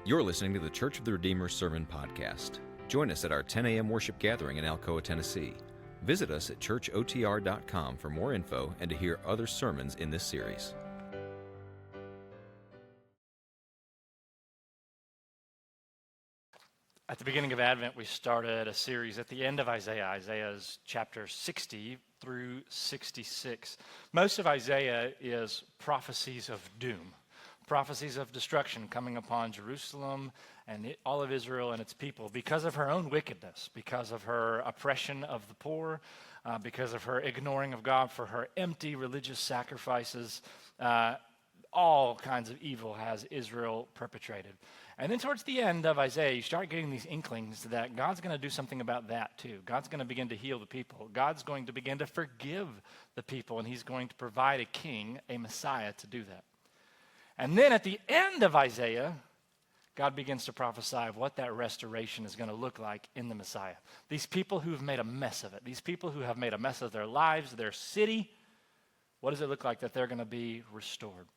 You're listening to the Church of the Redeemer Sermon Podcast. Join us at our 10 a.m. worship gathering in Alcoa, Tennessee. Visit us at churchotr.com for more info and to hear other sermons in this series. At the beginning of Advent, we started a series at the end of Isaiah. Isaiah is chapter 60 through 66. Most of Isaiah is prophecies of doom, prophecies of destruction coming upon Jerusalem and all of Israel and its people because of her own wickedness, because of her oppression of the poor, because of her ignoring of God, for her empty religious sacrifices. All kinds of evil has Israel perpetrated. And then towards the end of Isaiah, you start getting these inklings that God's going to do something about that too. God's going to begin to heal the people. God's going to begin to forgive the people, and he's going to provide a king, a Messiah, to do that. And then at the end of Isaiah, God begins to prophesy of what that restoration is going to look like in the Messiah. These people who've made a mess of it, these people who have made a mess of their lives, their city, what does it look like that they're going to be restored?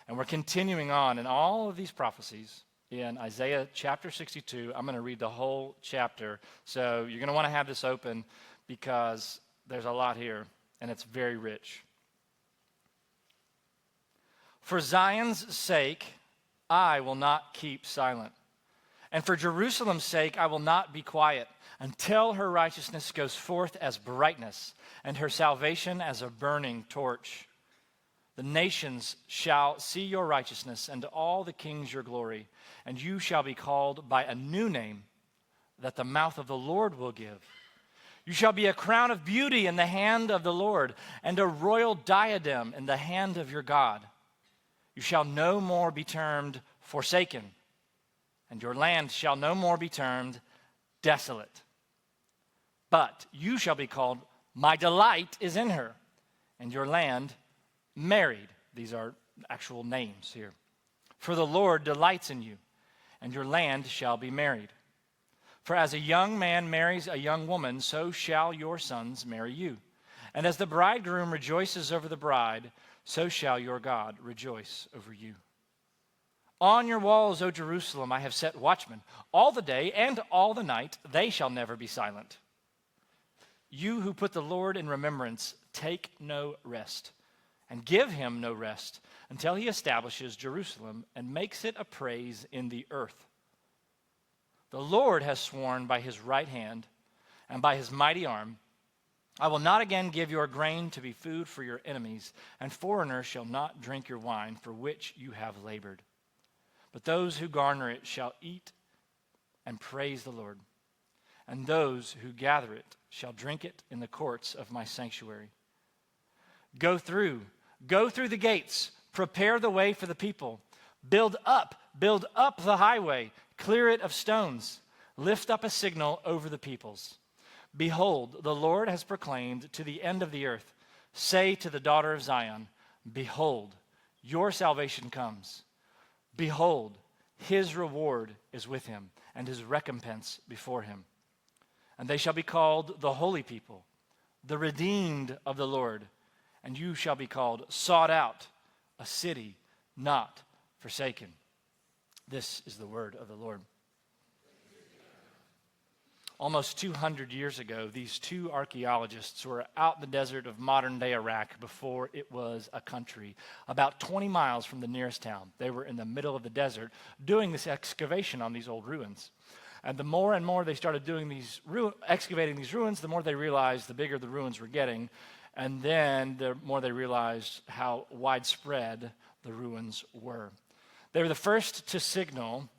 And we're continuing on in all of these prophecies in Isaiah chapter 62. I'm going to read the whole chapter. So you're going to want to have this open because there's a lot here, and it's very rich. For Zion's sake, I will not keep silent. And for Jerusalem's sake, I will not be quiet until her righteousness goes forth as brightness and her salvation as a burning torch. The nations shall see your righteousness, and all the kings your glory, and you shall be called by a new name that the mouth of the Lord will give. You shall be a crown of beauty in the hand of the Lord, and a royal diadem in the hand of your God. You shall no more be termed forsaken, and your land shall no more be termed desolate. But you shall be called, my delight is in her, and your land married. These are actual names here. For the Lord delights in you, and your land shall be married. For as a young man marries a young woman, so shall your sons marry you. And as the bridegroom rejoices over the bride, so shall your God rejoice over you. On your walls, O Jerusalem, I have set watchmen. All the day and all the night, they shall never be silent. You who put the Lord in remembrance, take no rest, and give him no rest until he establishes Jerusalem and makes it a praise in the earth. The Lord has sworn by his right hand and by his mighty arm, I will not again give your grain to be food for your enemies, and foreigners shall not drink your wine for which you have labored. But those who garner it shall eat and praise the Lord, and those who gather it shall drink it in the courts of my sanctuary. Go through the gates, prepare the way for the people. Build up the highway, clear it of stones. Lift up a signal over the peoples. Behold, the Lord has proclaimed to the end of the earth, say to the daughter of Zion, behold, your salvation comes. Behold, his reward is with him, and his recompense before him. And they shall be called the holy people, the redeemed of the Lord. And you shall be called sought out, a city not forsaken. This is the word of the Lord. Almost 200 years ago, these two archaeologists were out in the desert of modern-day Iraq before it was a country, about 20 miles from the nearest town. They were in the middle of the desert doing this excavation on these old ruins. And the more and more they started doing excavating these ruins, the more they realized the bigger the ruins were getting. And then the more they realized how widespread the ruins were. They were the first to signal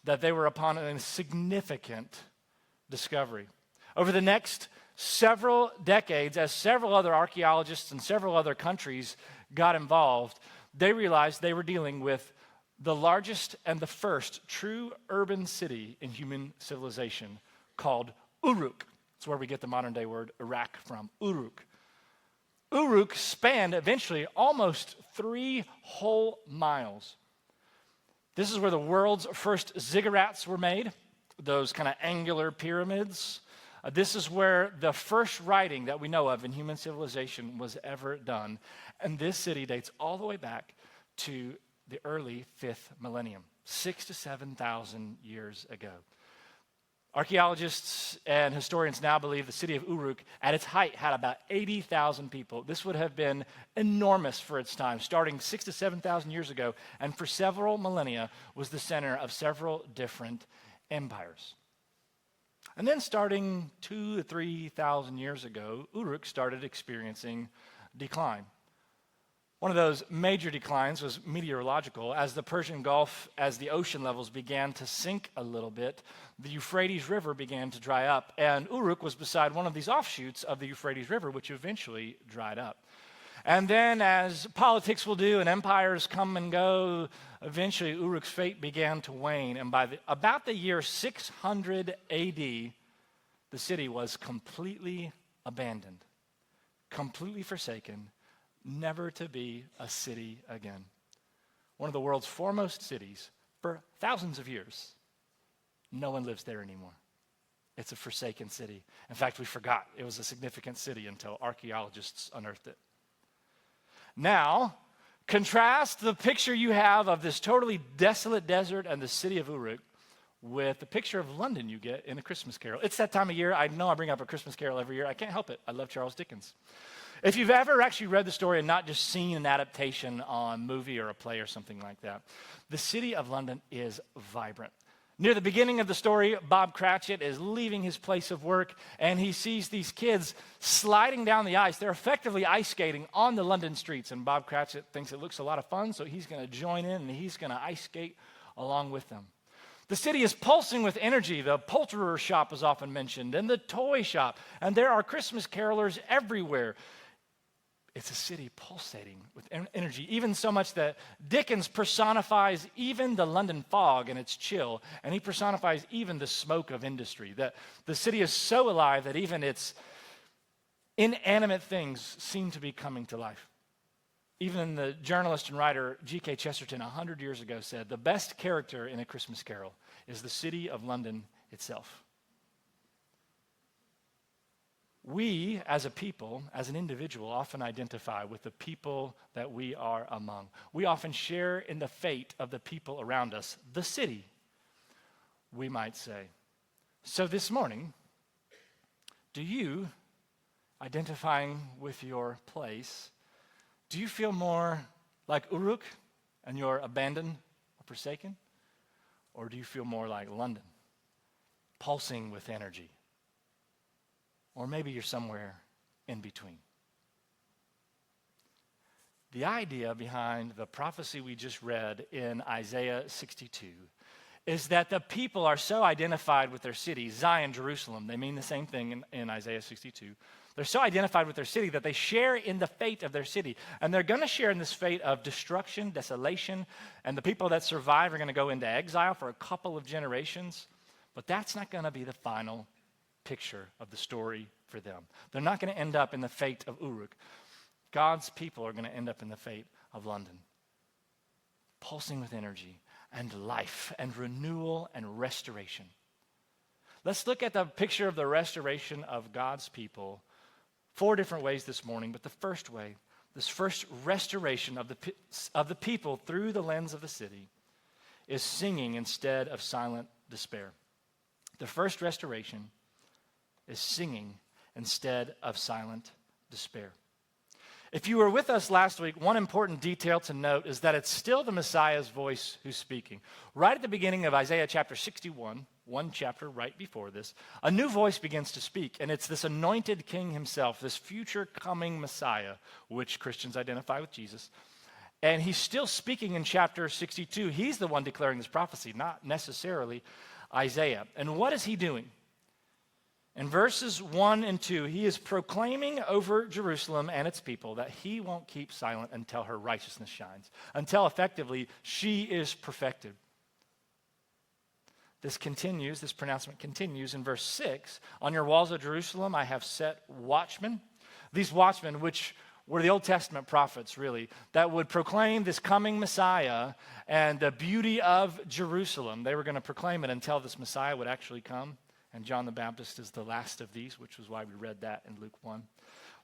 that they were upon a significant discovery. Over the next several decades, as several other archaeologists and several other countries got involved, they realized they were dealing with the largest and the first true urban city in human civilization called Uruk. That's where we get the modern day word Iraq from, Uruk. Uruk spanned eventually almost 3 whole miles. This is where the world's first ziggurats were made, those kind of angular pyramids. This is where the first writing that we know of in human civilization was ever done. And this city dates all the way back to the early 5th millennium. 6,000 to 7,000 years ago. Archaeologists and historians now believe the city of Uruk at its height had about 80,000 people. This would have been enormous for its time, starting 6,000 to 7,000 years ago, and for several millennia was the center of several different empires. And then starting 2,000 to 3,000 years ago, Uruk started experiencing decline. One of those major declines was meteorological. As the Persian Gulf, as the ocean levels began to sink a little bit, the Euphrates River began to dry up. And Uruk was beside one of these offshoots of the Euphrates River, which eventually dried up. And then, as politics will do and empires come and go, eventually Uruk's fate began to wane. And by about the year 600 AD, the city was completely abandoned, completely forsaken, never to be a city again. One of the world's foremost cities for thousands of years. No one lives there anymore. It's a forsaken city. In fact, we forgot it was a significant city until archaeologists unearthed it. Now, contrast the picture you have of this totally desolate desert and the city of Uruk with the picture of London you get in A Christmas Carol. It's that time of year. I know I bring up A Christmas Carol every year. I can't help it. I love Charles Dickens. If you've ever actually read the story and not just seen an adaptation on movie or a play or something like that, the city of London is vibrant. Near the beginning of the story, Bob Cratchit is leaving his place of work, and he sees these kids sliding down the ice. They're effectively ice skating on the London streets, and Bob Cratchit thinks it looks a lot of fun, so he's going to join in, and he's going to ice skate along with them. The city is pulsing with energy. The poulterer shop is often mentioned, and the toy shop, and there are Christmas carolers everywhere. It's a city pulsating with energy, even so much that Dickens personifies even the London fog and its chill, and he personifies even the smoke of industry. That the city is so alive that even its inanimate things seem to be coming to life. Even the journalist and writer G.K. Chesterton 100 years ago said, the best character in A Christmas Carol is the city of London itself. We, as a people, as an individual, often identify with the people that we are among. We often share in the fate of the people around us, the city, we might say. So this morning, do you, identifying with your place, do you feel more like Uruk and you're abandoned or forsaken? Or do you feel more like London, pulsing with energy? Or maybe you're somewhere in between. The idea behind the prophecy we just read in Isaiah 62 is that the people are so identified with their city, Zion, Jerusalem. They mean the same thing in Isaiah 62. They're so identified with their city that they share in the fate of their city. And they're going to share in this fate of destruction, desolation, and the people that survive are going to go into exile for a couple of generations. But that's not going to be the final picture of the story for them. They're not going to end up in the fate of Uruk. God's people are going to end up in the fate of London, pulsing with energy and life and renewal and restoration. Let's look at the picture of the restoration of God's people 4 different ways this morning. But the first way, this first restoration of the people through the lens of the city, is singing instead of silent despair. The first restoration is singing instead of silent despair. If you were with us last week, one important detail to note is that it's still the Messiah's voice who's speaking. Right at the beginning of Isaiah chapter 61, one chapter right before this, a new voice begins to speak, and it's this anointed king himself, this future coming Messiah, which Christians identify with Jesus. And he's still speaking in chapter 62. He's the one declaring this prophecy, not necessarily Isaiah. And what is he doing? In verses 1 and 2, he is proclaiming over Jerusalem and its people that he won't keep silent until her righteousness shines, until effectively she is perfected. This pronouncement continues in verse 6. On your walls of Jerusalem I have set watchmen. These watchmen, which were the Old Testament prophets, really, that would proclaim this coming Messiah and the beauty of Jerusalem. They were going to proclaim it until this Messiah would actually come. And John the Baptist is the last of these, which was why we read that in Luke 1.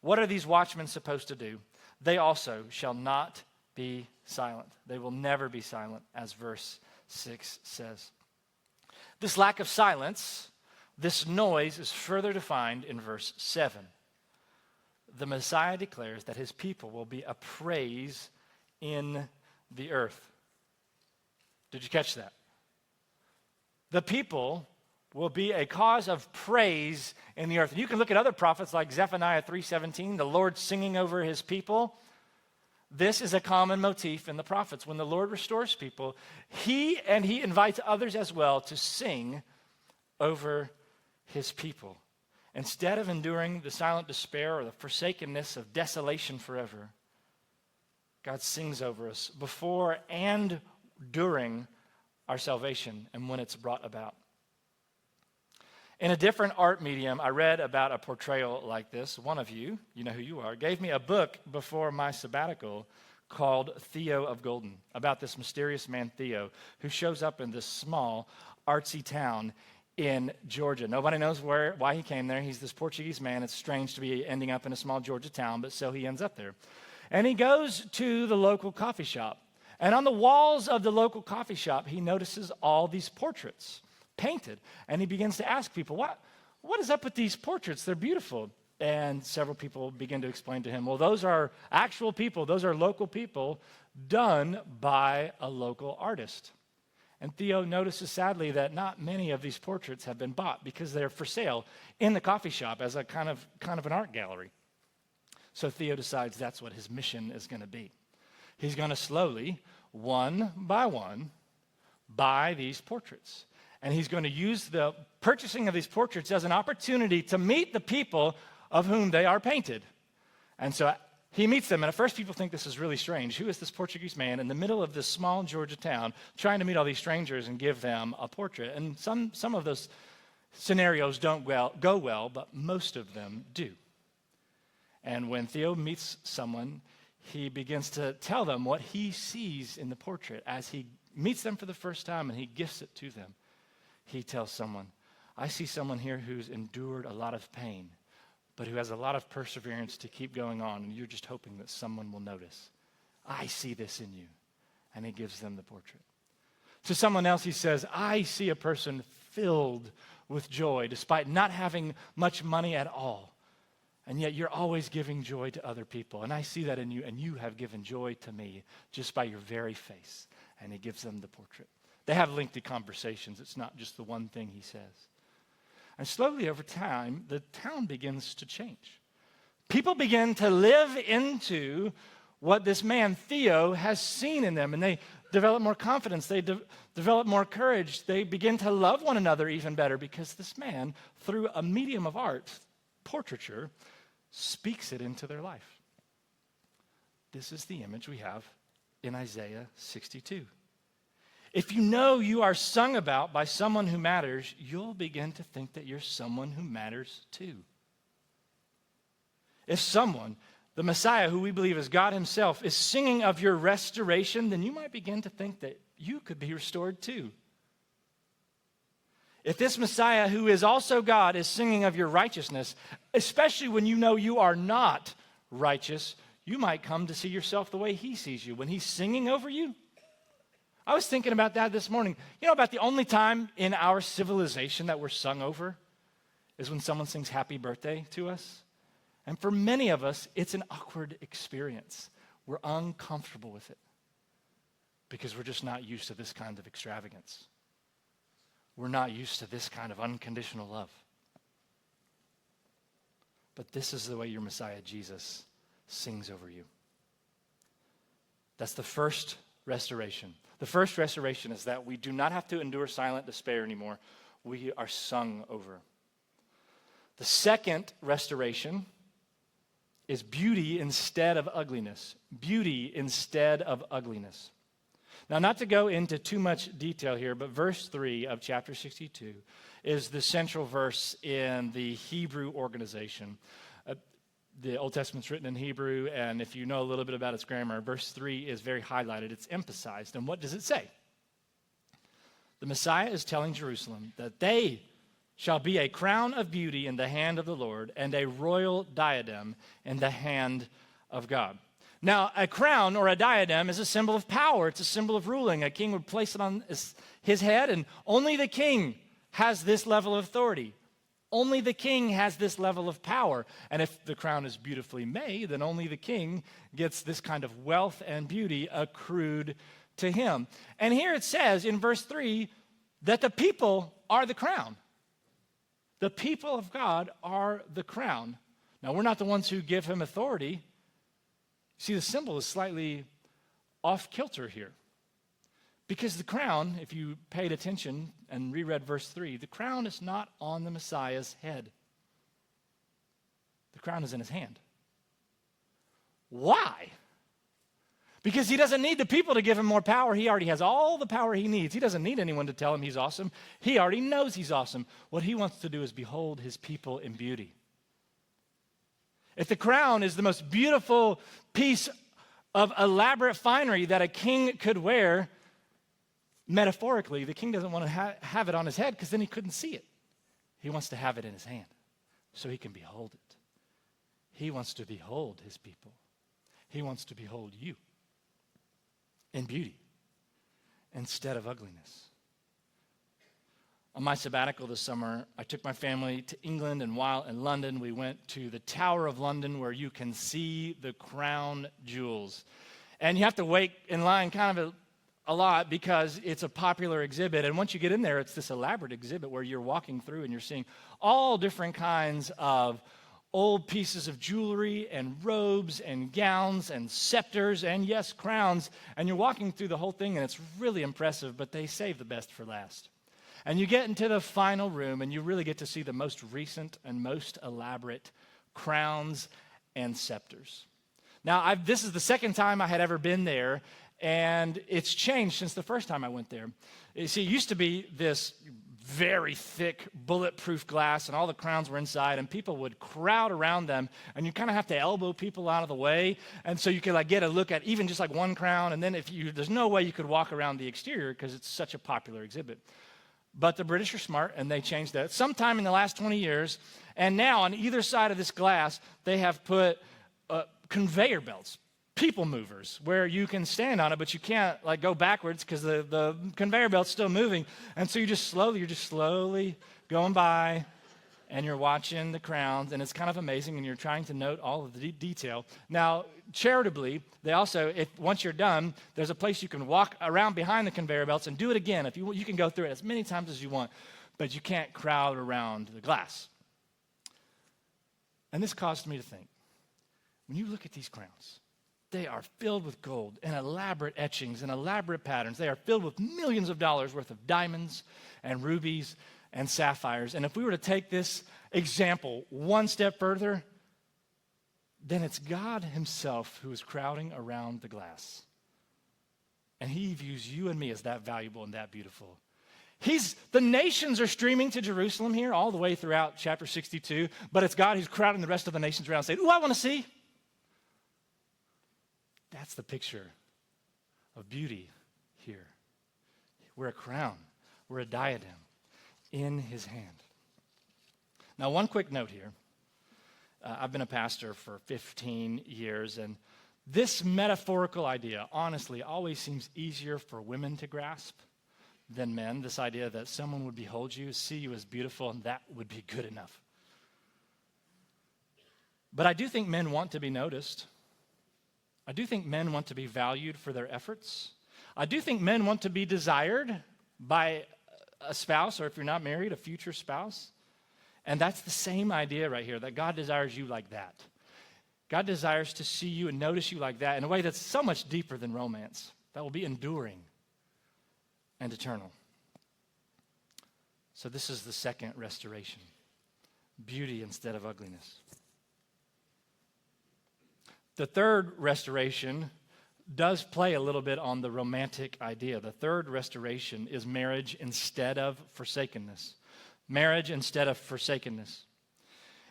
What are these watchmen supposed to do? They also shall not be silent. They will never be silent, as verse 6 says. This lack of silence, this noise is further defined in verse 7. The Messiah declares that his people will be a praise in the earth. Did you catch that? The people will be a cause of praise in the earth. And you can look at other prophets like Zephaniah 3:17, the Lord singing over his people. This is a common motif in the prophets. When the Lord restores people, he invites others as well to sing over his people. Instead of enduring the silent despair or the forsakenness of desolation forever, God sings over us before and during our salvation and when it's brought about. In a different art medium, I read about a portrayal like this. One of you know who you are, gave me a book before my sabbatical called Theo of Golden, about this mysterious man Theo who shows up in this small artsy town in Georgia. Nobody knows why he came there. He's this Portuguese man. It's strange to be ending up in a small Georgia town, but so he ends up there. And he goes to the local coffee shop. And on the walls of the local coffee shop, he notices all these portraits painted. And he begins to ask people, what is up with these portraits? They're beautiful. And several people begin to explain to him, well, those are actual people. Those are local people done by a local artist. And Theo notices sadly that not many of these portraits have been bought because they're for sale in the coffee shop as a kind of an art gallery. So Theo decides that's what his mission is going to be. He's going to slowly, one by one, buy these portraits. And he's going to use the purchasing of these portraits as an opportunity to meet the people of whom they are painted. And so he meets them, and at first people think this is really strange. Who is this Portuguese man in the middle of this small Georgia town trying to meet all these strangers and give them a portrait? And some of those scenarios don't go well, but most of them do. And when Theo meets someone, he begins to tell them what he sees in the portrait as he meets them for the first time and he gifts it to them. He tells someone, I see someone here who's endured a lot of pain, but who has a lot of perseverance to keep going on, and you're just hoping that someone will notice. I see this in you. And he gives them the portrait. To someone else, he says, I see a person filled with joy despite not having much money at all. And yet you're always giving joy to other people. And I see that in you, and you have given joy to me just by your very face. And he gives them the portrait. They have lengthy conversations. It's not just the one thing he says. And slowly over time, the town begins to change. People begin to live into what this man, Theo, has seen in them. And they develop more confidence. They develop more courage. They begin to love one another even better because this man, through a medium of art, portraiture, speaks it into their life. This is the image we have in Isaiah 62. If you know you are sung about by someone who matters, you'll begin to think that you're someone who matters too. If someone, the Messiah, who we believe is God himself, is singing of your restoration, then you might begin to think that you could be restored too. If this Messiah, who is also God, is singing of your righteousness, especially when you know you are not righteous, you might come to see yourself the way he sees you. When he's singing over you, I was thinking about that this morning. You know, about the only time in our civilization that we're sung over is when someone sings happy birthday to us. And for many of us, it's an awkward experience. We're uncomfortable with it because we're just not used to this kind of extravagance. We're not used to this kind of unconditional love. But this is the way your Messiah, Jesus, sings over you. That's the first restoration. The first restoration is that we do not have to endure silent despair anymore. We are sung over. The second restoration is beauty instead of ugliness. Beauty instead of ugliness. Now, not to go into too much detail here, but verse 3 of chapter 62 is the central verse in the Hebrew organization. The Old Testament's written in Hebrew, and if you know a little bit about its grammar, verse 3 is very highlighted. It's emphasized. And what does it say? The Messiah is telling Jerusalem that they shall be a crown of beauty in the hand of the Lord and a royal diadem in the hand of God. Now, a crown or a diadem is a symbol of power. It's a symbol of ruling. A king would place it on his head, and only the king has this level of authority. Only the king has this level of power. And if the crown is beautifully made, then only the king gets this kind of wealth and beauty accrued to him. And here it says in verse 3 that the people are the crown. The people of God are the crown. Now, we're not the ones who give him authority. See, the symbol is slightly off kilter here. Because the crown, if you paid attention and reread verse 3, the crown is not on the Messiah's head. The crown is in his hand. Why? Because he doesn't need the people to give him more power. He already has all the power he needs. He doesn't need anyone to tell him he's awesome. He already knows he's awesome. What he wants to do is behold his people in beauty. If the crown is the most beautiful piece of elaborate finery that a king could wear, metaphorically, the king doesn't want to have it on his head because then he couldn't see it. He wants to have it in his hand so he can behold it. He wants to behold his people. He wants to behold you in beauty instead of ugliness. On my sabbatical this summer, I took my family to England, and while in London, we went to the Tower of London where you can see the crown jewels. And you have to wait in line kind of a lot because it's a popular exhibit. And once you get in there, it's this elaborate exhibit where you're walking through and you're seeing all different kinds of old pieces of jewelry and robes and gowns and scepters and, yes, crowns. And you're walking through the whole thing, and it's really impressive, but they save the best for last. And you get into the final room, and you really get to see the most recent and most elaborate crowns and scepters. Now, this is the second time I had ever been there, and it's changed since the first time I went there. You see, it used to be this very thick, bulletproof glass, and all the crowns were inside, and people would crowd around them, and you kind of have to elbow people out of the way, and so you could get a look at even just one crown, and then there's no way you could walk around the exterior because it's such a popular exhibit. But the British are smart, and they changed that sometime in the last 20 years. And now on either side of this glass, they have put conveyor belts, people movers, where you can stand on it, but you can't go backwards because the conveyor belt's still moving. And so you're just slowly going by, and you're watching the crowns, and it's kind of amazing, and you're trying to note all of the detail. Now, charitably, they also, once you're done, there's a place you can walk around behind the conveyor belts and do it again. If you can go through it as many times as you want, but you can't crowd around the glass. And this caused me to think, when you look at these crowns, they are filled with gold and elaborate etchings and elaborate patterns. They are filled with millions of dollars worth of diamonds and rubies and sapphires. And if we were to take this example one step further, then it's God himself who is crowding around the glass. And he views you and me as that valuable and that beautiful. The nations are streaming to Jerusalem here all the way throughout chapter 62, but it's God who's crowding the rest of the nations around saying, "Ooh, I want to see." That's the picture of beauty here. We're a crown. We're a diadem in his hand. Now, one quick note here. I've been a pastor for 15 years, and this metaphorical idea, honestly, always seems easier for women to grasp than men. This idea that someone would behold you, see you as beautiful, and that would be good enough. But I do think men want to be noticed. I do think men want to be valued for their efforts. I do think men want to be desired by a spouse, or if you're not married, a future spouse. And that's the same idea right here, that God desires you like that. God desires to see you and notice you like that in a way that's so much deeper than romance, that will be enduring and eternal. So this is the second restoration, beauty instead of ugliness. The third restoration does play a little bit on the romantic idea. The third restoration is marriage instead of forsakenness. Marriage instead of forsakenness.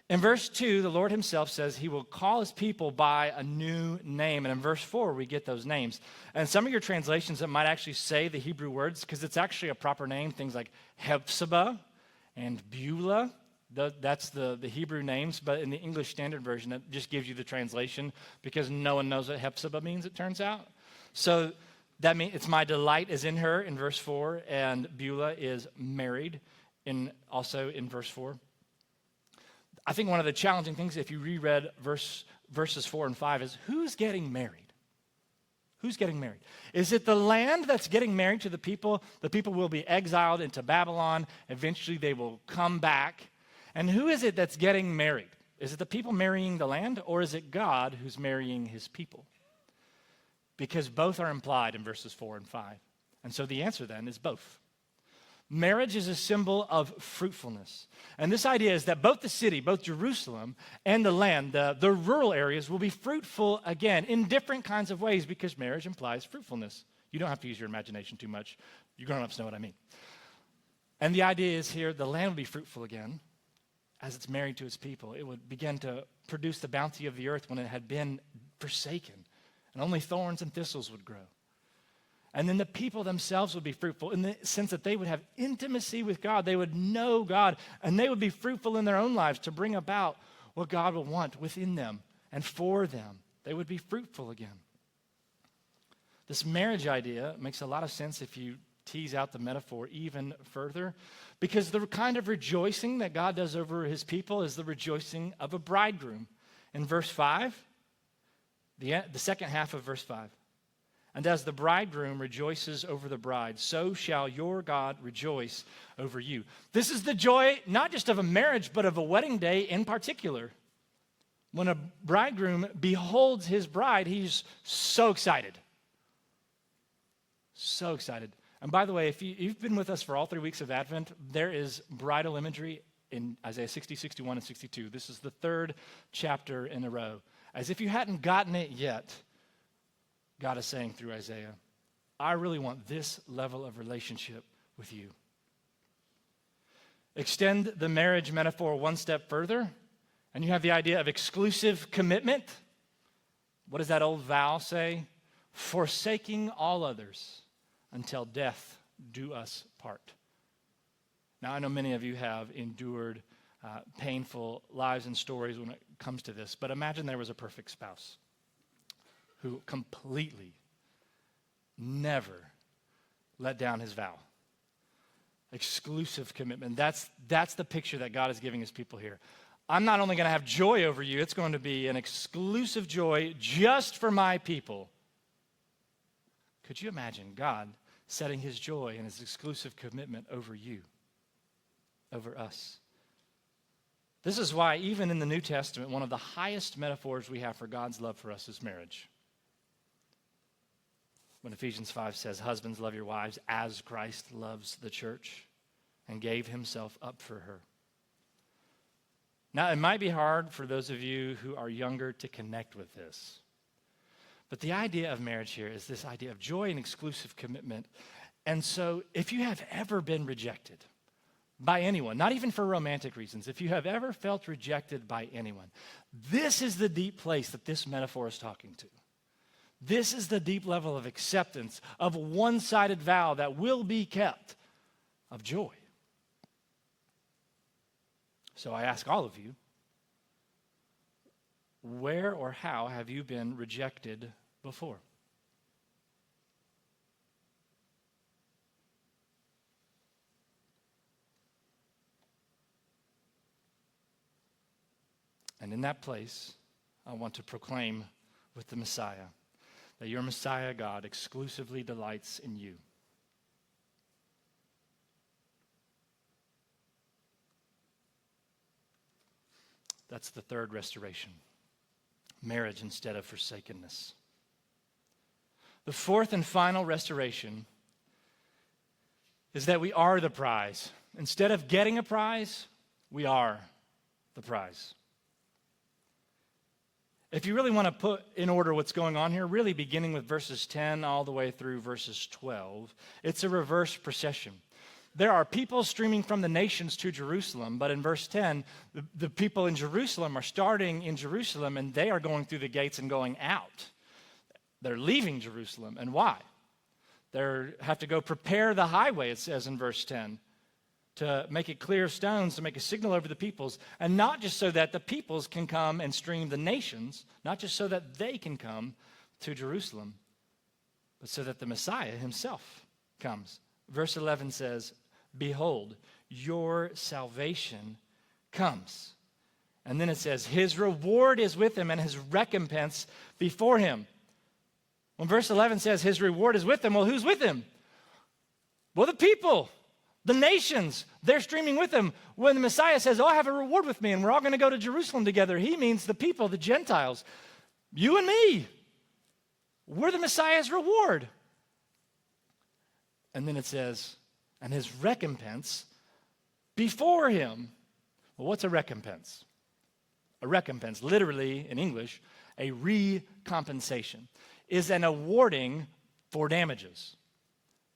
In verse 2, the Lord himself says he will call his people by a new name. And in verse 4, we get those names. And some of your translations that might actually say the Hebrew words, because it's actually a proper name, things like Hephzibah and Beulah. That's the Hebrew names, but in the English Standard Version, it just gives you the translation because no one knows what Hephzibah means, it turns out. So that means it's my delight is in her in verse 4, and Beulah is married also in verse 4. I think one of the challenging things if you reread verses 4 and 5 is who's getting married? Who's getting married? Is it the land that's getting married to the people? The people will be exiled into Babylon. Eventually they will come back. And who is it that's getting married? Is it the people marrying the land, or is it God who's marrying his people? Because both are implied in verses 4 and 5. And so the answer then is both. Marriage is a symbol of fruitfulness. And this idea is that both the city, both Jerusalem and the land, the rural areas will be fruitful again in different kinds of ways because marriage implies fruitfulness. You don't have to use your imagination too much. You're going to have to know what I mean. And the idea is here, the land will be fruitful again as it's married to its people. It would begin to produce the bounty of the earth when it had been forsaken, and only thorns and thistles would grow. And then the people themselves would be fruitful in the sense that they would have intimacy with God. They would know God, and they would be fruitful in their own lives to bring about what God will want within them and for them. They would be fruitful again. This marriage idea makes a lot of sense if you tease out the metaphor even further, because the kind of rejoicing that God does over his people is the rejoicing of a bridegroom. In verse 5, the second half of verse 5, and as the bridegroom rejoices over the bride, so shall your God rejoice over you. This is the joy not just of a marriage, but of a wedding day in particular. When a bridegroom beholds his bride, he's so excited. So excited. And by the way, if you've been with us for all 3 weeks of Advent, there is bridal imagery in Isaiah 60, 61, and 62. This is the third chapter in a row. As if you hadn't gotten it yet, God is saying through Isaiah, I really want this level of relationship with you. Extend the marriage metaphor one step further, and you have the idea of exclusive commitment. What does that old vow say? Forsaking all others until death do us part. Now, I know many of you have endured painful lives and stories when it comes to this, but imagine there was a perfect spouse who completely never let down his vow. Exclusive commitment. That's the picture that God is giving his people here. I'm not only going to have joy over you, it's going to be an exclusive joy just for my people. Could you imagine God setting his joy and his exclusive commitment over you, over us? This is why even in the New Testament, one of the highest metaphors we have for God's love for us is marriage. When Ephesians 5 says, husbands, love your wives as Christ loves the church and gave himself up for her. Now, it might be hard for those of you who are younger to connect with this. But the idea of marriage here is this idea of joy and exclusive commitment. And so if you have ever been rejected by anyone, not even for romantic reasons, if you have ever felt rejected by anyone, this is the deep place that this metaphor is talking to. This is the deep level of acceptance of a one-sided vow that will be kept of joy. So I ask all of you, where or how have you been rejected before? And in that place, I want to proclaim with the Messiah that your Messiah God exclusively delights in you. That's the third restoration. Marriage instead of forsakenness. The fourth and final restoration is that we are the prize. Instead of getting a prize, we are the prize. If you really want to put in order what's going on here, really beginning with verses 10 all the way through verses 12, it's a reverse procession. There are people streaming from the nations to Jerusalem, but in verse 10, the people in Jerusalem are starting in Jerusalem, and they are going through the gates and going out. They're leaving Jerusalem. And why? They have to go prepare the highway, it says in verse 10. to make it clear of stones, to make a signal over the peoples, and not just so that the peoples can come and stream the nations, not just so that they can come to Jerusalem, but so that the Messiah himself comes. Verse 11 says, behold, your salvation comes. And then it says, his reward is with him and his recompense before him. When verse 11 says his reward is with him, well, who's with him? Well, the people, the nations, they're streaming with him. When the Messiah says, oh, I have a reward with me, and we're all going to go to Jerusalem together, he means the people, the Gentiles, you and me. We're the Messiah's reward. And then it says, and his recompense before him. Well, what's a recompense? A recompense, literally in English, a recompensation, is an awarding for damages.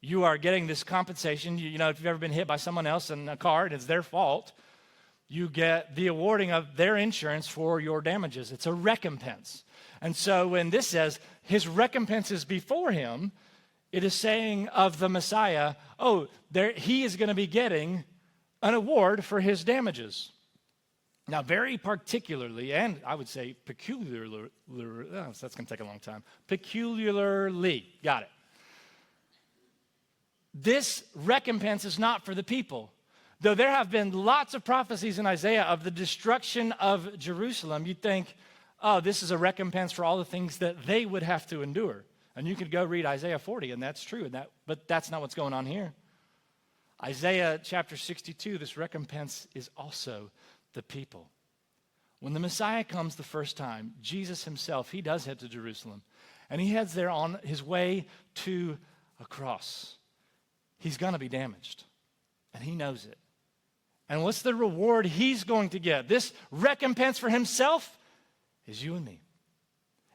You are getting this compensation. You know, if you've ever been hit by someone else in a car and it's their fault, you get the awarding of their insurance for your damages. It's a recompense. And so when this says his recompense is before him, it is saying of the Messiah, oh, he is going to be getting an award for his damages. Now, very particularly, and I would say peculiarly, that's going to take a long time. Peculiarly, got it. This recompense is not for the people. Though there have been lots of prophecies in Isaiah of the destruction of Jerusalem, you'd think, oh, this is a recompense for all the things that they would have to endure. And you could go read Isaiah 40, and that's true, but that's not what's going on here. Isaiah chapter 62, this recompense is also the people. When the Messiah comes the first time, Jesus himself, he does head to Jerusalem. And he heads there on his way to a cross. He's going to be damaged. And he knows it. And what's the reward he's going to get? This recompense for himself is you and me.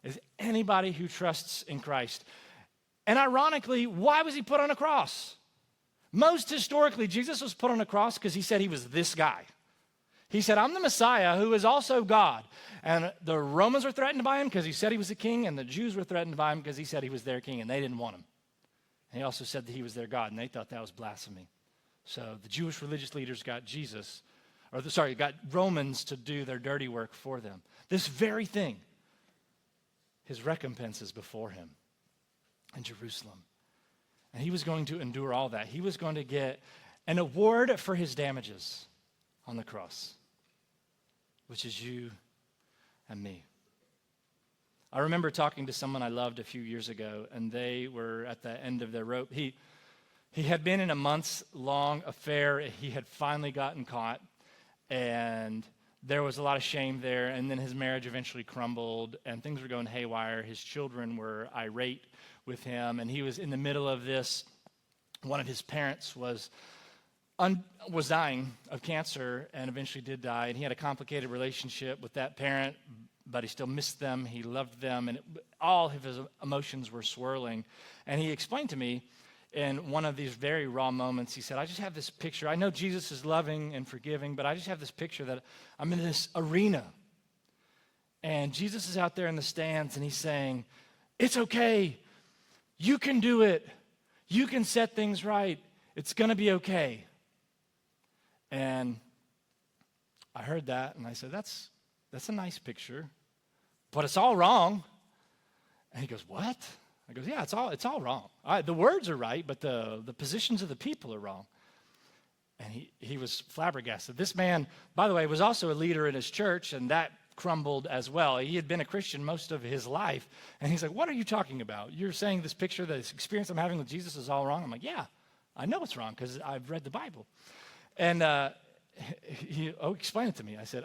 Is anybody who trusts in Christ. And ironically, why was he put on a cross? Most historically, Jesus was put on a cross because he said he was this guy. He said, I'm the Messiah who is also God. And the Romans were threatened by him because he said he was a king, and the Jews were threatened by him because he said he was their king, and they didn't want him. And he also said that he was their God, and they thought that was blasphemy. So the Jewish religious leaders got got Romans to do their dirty work for them. This very thing, his recompense is before him in Jerusalem. And he was going to endure all that. He was going to get an award for his damages on the cross, which is you and me. I remember talking to someone I loved a few years ago, and they were at the end of their rope. He had been in a months-long affair. He had finally gotten caught, and there was a lot of shame there, and then his marriage eventually crumbled, and things were going haywire. His children were irate with him, and he was in the middle of this. One of his parents was dying of cancer and eventually did die, and he had a complicated relationship with that parent, but he still missed them. He loved them, and all of his emotions were swirling. And he explained to me in one of these very raw moments, he said, I just have this picture. I know Jesus is loving and forgiving, but I just have this picture that I'm in this arena, and Jesus is out there in the stands, and he's saying, it's okay. You can do it. You can set things right. It's going to be okay. And I heard that, and I said, that's a nice picture, but it's all wrong. And he goes, what? I goes, yeah, it's all wrong. The words are right, but the positions of the people are wrong. And he was flabbergasted. This man, by the way, was also a leader in his church, and that crumbled as well. He had been a Christian most of his life. And he's like, what are you talking about? You're saying this picture, this experience I'm having with Jesus is all wrong? I'm like, yeah, I know it's wrong because I've read the Bible. And he explained it to me. I said,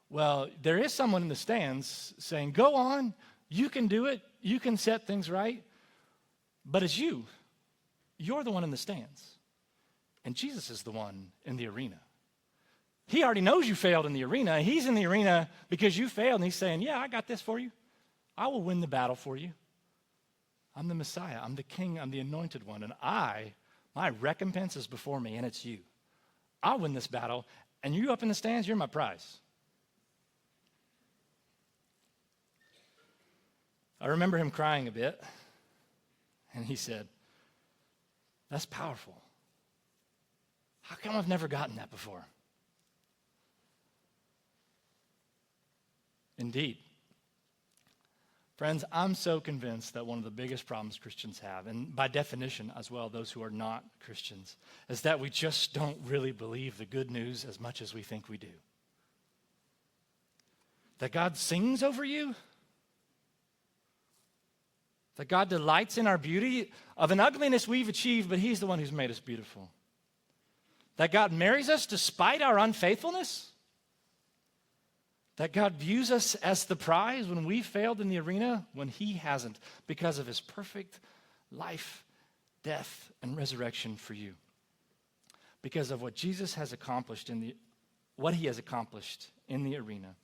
well, there is someone in the stands saying, go on, you can do it, you can set things right, but it's you're the one in the stands. And Jesus is the one in the arena. He already knows you failed in the arena. He's in the arena because you failed, and he's saying, yeah, I got this for you. I will win the battle for you. I'm the Messiah. I'm the King. I'm the anointed one. And my recompense is before me, and it's you. I'll win this battle, and you up in the stands, you're my prize. I remember him crying a bit, and he said, that's powerful. How come I've never gotten that before? Indeed. Friends, I'm so convinced that one of the biggest problems Christians have, and by definition as well, those who are not Christians, is that we just don't really believe the good news as much as we think we do. That God sings over you, that God delights in our beauty of an ugliness we've achieved, but He's the one who's made us beautiful. That God marries us despite our unfaithfulness. That God views us as the prize when we failed in the arena, when He hasn't, because of His perfect life, death, and resurrection for you. Because of what Jesus has accomplished what He has accomplished in the arena.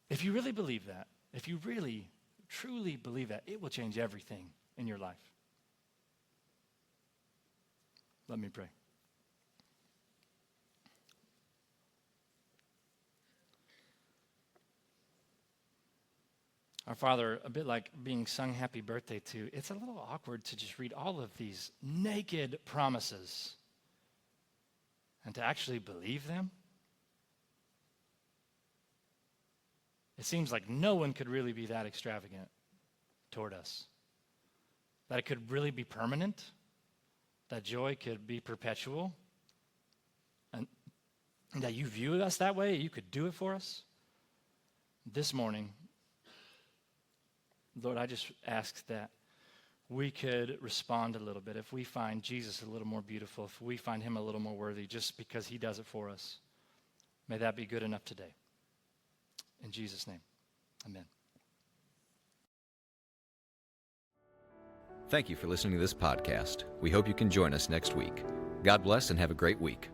If you really believe that, if you really, truly believe that, it will change everything in your life. Let me pray. Our Father, a bit like being sung happy birthday to, it's a little awkward to just read all of these naked promises and to actually believe them. It seems like no one could really be that extravagant toward us. That it could really be permanent, that joy could be perpetual, and that you view us that way, you could do it for us. This morning, Lord, I just ask that we could respond a little bit. If we find Jesus a little more beautiful, if we find Him a little more worthy just because He does it for us, may that be good enough today. In Jesus' name, amen. Thank you for listening to this podcast. We hope you can join us next week. God bless and have a great week.